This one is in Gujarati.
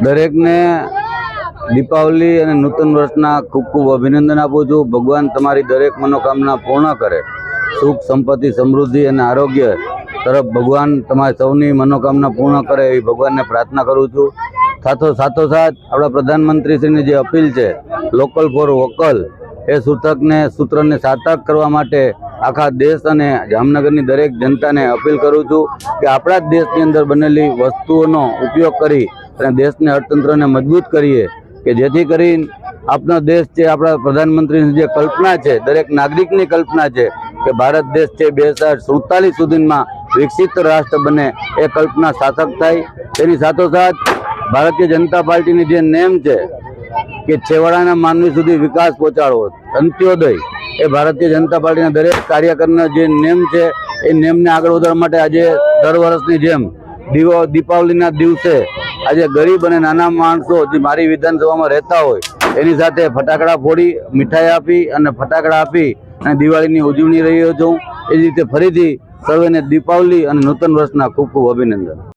દરેકને દીપાવલી અને નૂતન વર્ષના ખૂબ ખૂબ અભિનંદન આપું છું। ભગવાન તમારી દરેક મનોકામના પૂર્ણ કરે। સુખ, સંપત્તિ, સમૃદ્ધિ અને આરોગ્ય તરફ ભગવાન તમારી સૌની મનોકામના પૂર્ણ કરે એવી ભગવાનને પ્રાર્થના કરું છું। સાથોસાથ આપણા પ્રધાનમંત્રીશ્રીની જે અપીલ છે લોકલ ફોર વોકલ એ સૂત્રને સાર્થક કરવા માટે આખા દેશ અને જામનગરની દરેક જનતાને અપીલ કરું છું કે આપણા જ દેશની અંદર બનેલી વસ્તુઓનો ઉપયોગ કરી અને દેશને અર્થતંત્રને મજબૂત કરીએ કે જેથી કરીને આપનો દેશ છે, આપણા પ્રધાનમંત્રીની જે કલ્પના છે, દરેક નાગરિકની કલ્પના છે કે ભારત દેશ છે 2047 સુધીમાં વિકસિત રાષ્ટ્ર બને, એ કલ્પના સાર્થક થાય। તેની સાથોસાથ ભારતીય જનતા પાર્ટીની જે નેમ છે કે છેવાડાના માનવી સુધી વિકાસ પહોંચાડવો, અંત્યોદય, એ ભારતીય જનતા પાર્ટીના દરેક કાર્યકરના જે નેમ છે એ નેમને આગળ વધારવા માટે આજે દર વર્ષની જેમ દીપાવલીના દિવસે આજે ગરીબ અને નાના માણસો જે મારી વિધાનસભામાં રહેતા હોય એની સાથે ફટાકડા ફોડી, મીઠાઈ આપી અને ફટાકડા આપી અને દિવાળીની ઉજવણી રહ્યો છું। એ જ રીતે ફરીથી સર્વેને દીપાવલી અને નૂતન વર્ષના ખૂબ ખૂબ અભિનંદન।